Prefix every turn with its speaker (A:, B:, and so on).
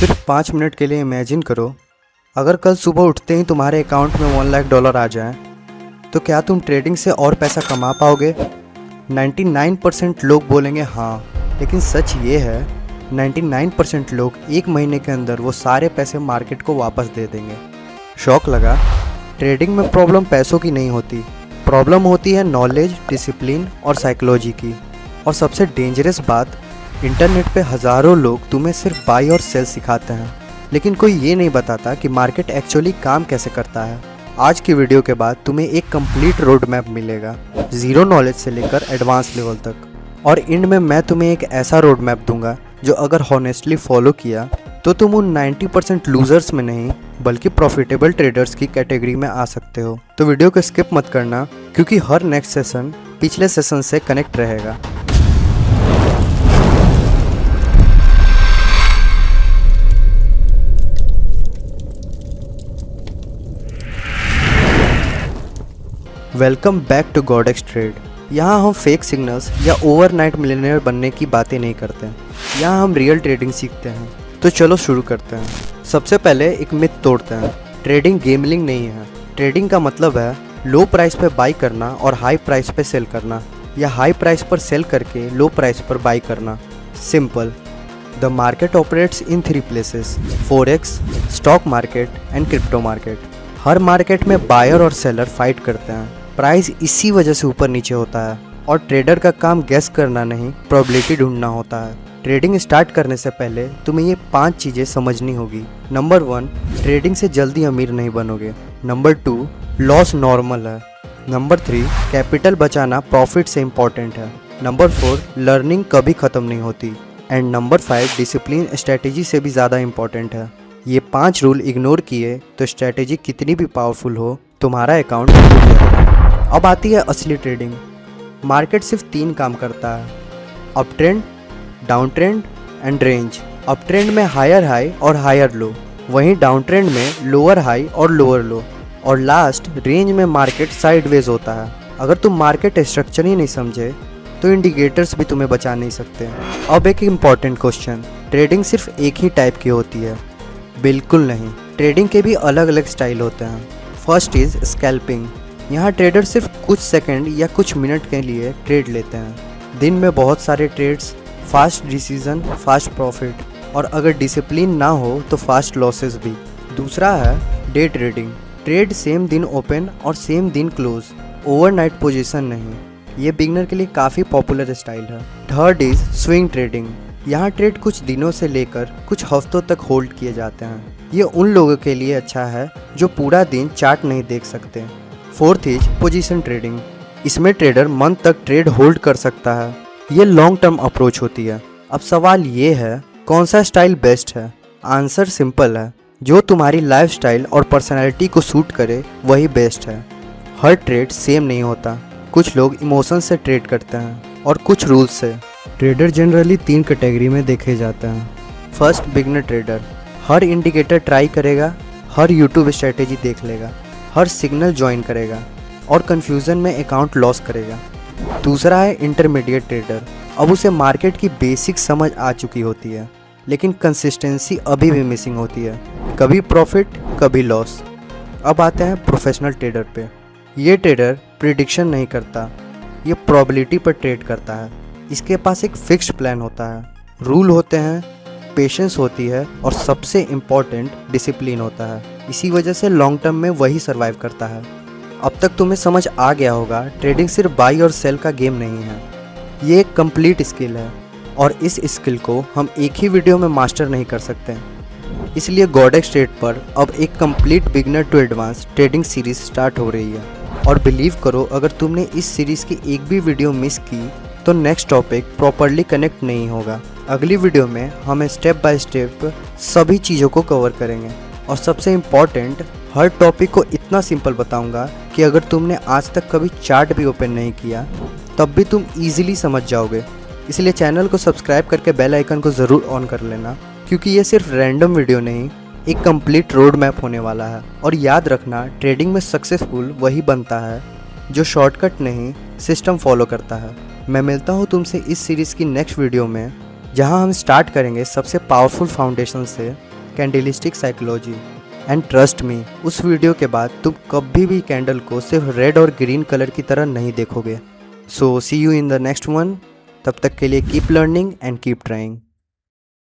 A: सिर्फ 5 मिनट के लिए इमेजिन करो, अगर कल सुबह उठते ही तुम्हारे अकाउंट में $1 लाख आ जाए तो क्या तुम ट्रेडिंग से और पैसा कमा पाओगे? 99% लोग बोलेंगे हाँ, लेकिन सच ये है 99% लोग एक महीने के अंदर वो सारे पैसे मार्केट को वापस दे देंगे। शौक लगा? ट्रेडिंग में प्रॉब्लम पैसों की नहीं होती, प्रॉब्लम होती है नॉलेज, डिसिप्लिन और साइकोलॉजी की। और सबसे डेंजरस बात, इंटरनेट पे हज़ारों लोग तुम्हें सिर्फ बाई और सेल सिखाते हैं, लेकिन कोई ये नहीं बताता कि मार्केट एक्चुअली काम कैसे करता है। आज की वीडियो के बाद तुम्हें एक कंप्लीट रोड मैप मिलेगा, ज़ीरो नॉलेज से लेकर एडवांस लेवल तक। और एंड में मैं तुम्हें एक ऐसा रोड मैप दूंगा जो अगर हॉनेस्टली फॉलो किया तो तुम उन 90% लूजर्स में नहीं बल्कि प्रॉफिटेबल ट्रेडर्स की कैटेगरी में आ सकते हो। तो वीडियो को स्किप मत करना, क्योंकि हर नेक्स्ट सेशन पिछले सेशन से कनेक्ट रहेगा। Welcome back to Godex trade. यहाँ हम फेक सिग्नल्स या ओवरनाइट मिलियनेयर बनने की बातें नहीं करते हैं, यहाँ हम रियल ट्रेडिंग सीखते हैं। तो चलो शुरू करते हैं। सबसे पहले एक मिथ तोड़ते हैं, ट्रेडिंग गेमलिंग नहीं है। ट्रेडिंग का मतलब है लो प्राइस पे बाई करना और हाई प्राइस पे सेल करना, या हाई प्राइस पर सेल करके लो प्राइस पर बाई करना। Simple. The market operates in 3 places: forex, stock market and crypto market. Her market में बायर और सेलर फाइट करते हैं, प्राइस इसी वजह से ऊपर नीचे होता है, और ट्रेडर का काम गेस करना नहीं, प्रोबेबिलिटी ढूंढना होता है। ट्रेडिंग स्टार्ट करने से पहले तुम्हें ये 5 चीज़ें समझनी होगी। नंबर 1, ट्रेडिंग से जल्दी अमीर नहीं बनोगे। नंबर 2, लॉस नॉर्मल है। नंबर 3, कैपिटल बचाना प्रॉफिट से इम्पॉर्टेंट है। नंबर 4, लर्निंग कभी ख़त्म नहीं होती। एंड नंबर 5, डिसिप्लिन स्ट्रैटेजी से भी ज़्यादा इम्पॉर्टेंट है। ये 5 रूल इग्नोर किए तो स्ट्रैटेजी कितनी भी पावरफुल हो, तुम्हारा अकाउंट डूब जाएगा। अब आती है असली ट्रेडिंग। मार्केट सिर्फ 3 काम करता है: up trend, down trend and range. Up trend में हायर हाई और हायर लो, वहीं डाउन ट्रेंड में लोअर हाई और लोअर लो, और लास्ट रेंज में मार्केट साइडवेज होता है। अगर तुम मार्केट स्ट्रक्चर ही नहीं समझे तो इंडिकेटर्स भी तुम्हें बचा नहीं सकते। अब एक इम्पॉर्टेंट क्वेश्चन, ट्रेडिंग सिर्फ एक ही टाइप की होती है? बिल्कुल नहीं, ट्रेडिंग के भी अलग अलग स्टाइल होते हैं। First is scalping. यहाँ ट्रेडर सिर्फ कुछ सेकंड या कुछ मिनट के लिए ट्रेड लेते हैं। दिन में बहुत सारे trades, fast decision, fast profit, और अगर डिसिप्लिन ना हो तो फास्ट लॉसेस भी। दूसरा है डे ट्रेडिंग। ट्रेड सेम दिन ओपन और सेम दिन क्लोज, ओवरनाइट पोजीशन नहीं। ये बिगनर के लिए काफ़ी पॉपुलर स्टाइल है। Third is swing trading. यहाँ ट्रेड कुछ दिनों से लेकर कुछ हफ्तों तक होल्ड किए जाते हैं। ये उन लोगों के लिए अच्छा है जो पूरा दिन चार्ट नहीं देख सकते। Fourth is position trading. इसमें ट्रेडर मंथ तक ट्रेड होल्ड कर सकता है। ये लॉन्ग टर्म अप्रोच होती है। अब सवाल ये है, कौन सा स्टाइल बेस्ट है? आंसर सिंपल है, जो तुम्हारी लाइफस्टाइल और पर्सनैलिटी को सूट करे वही बेस्ट है। हर ट्रेड सेम नहीं होता, कुछ लोग इमोशन से ट्रेड करते हैं और कुछ रूल्स से। ट्रेडर जनरली 3 कैटेगरी में देखे जाते हैं। First, beginner trader. हर इंडिकेटर ट्राई करेगा, हर यूट्यूब स्ट्रेटेजी देख लेगा, हर सिग्नल ज्वाइन करेगा और कन्फ्यूज़न में अकाउंट लॉस करेगा। दूसरा है इंटरमीडिएट ट्रेडर। अब उसे मार्केट की बेसिक समझ आ चुकी होती है, लेकिन कंसिस्टेंसी अभी भी मिसिंग होती है, कभी प्रॉफिट कभी लॉस। अब आते हैं प्रोफेशनल ट्रेडर पे। ये ट्रेडर प्रिडिक्शन नहीं करता, ये प्रोबेबिलिटी पर ट्रेड करता है। इसके पास एक फिक्स्ड प्लान होता है, रूल होते हैं, पेशेंस होती है, और सबसे इम्पॉर्टेंट डिसिप्लिन होता है। इसी वजह से लॉन्ग टर्म में वही सर्वाइव करता है। अब तक तुम्हें समझ आ गया होगा, ट्रेडिंग सिर्फ बाई और सेल का गेम नहीं है, ये एक कंप्लीट स्किल है, और इस स्किल को हम एक ही वीडियो में मास्टर नहीं कर सकते। इसलिए गॉडेक्स ट्रेड पर अब एक complete beginner to advance trading series start हो रही है। और बिलीव करो, अगर तुमने इस सीरीज़ की एक भी वीडियो मिस की तो नेक्स्ट टॉपिक प्रॉपरली कनेक्ट नहीं होगा। अगली वीडियो में हम स्टेप बाय स्टेप सभी चीज़ों को कवर करेंगे, और सबसे इम्पॉर्टेंट, हर टॉपिक को इतना सिंपल बताऊंगा कि अगर तुमने आज तक कभी चार्ट भी ओपन नहीं किया तब भी तुम इजीली समझ जाओगे। इसलिए चैनल को सब्सक्राइब करके बेल आइकन को ज़रूर ऑन कर लेना, क्योंकि ये सिर्फ रैंडम वीडियो नहीं, एक कंप्लीट रोड मैप होने वाला है। और याद रखना, ट्रेडिंग में सक्सेसफुल वही बनता है जो शॉर्टकट नहीं, सिस्टम फॉलो करता है। मैं मिलता हूँ तुमसे इस सीरीज़ की नेक्स्ट वीडियो में, जहाँ हम स्टार्ट करेंगे सबसे पावरफुल फाउंडेशन से candlestick psychology. And trust me, उस वीडियो के बाद तुम कभी भी कैंडल को सिर्फ रेड और ग्रीन कलर की तरह नहीं देखोगे। So see you in the next one. तब तक के लिए keep learning and keep trying.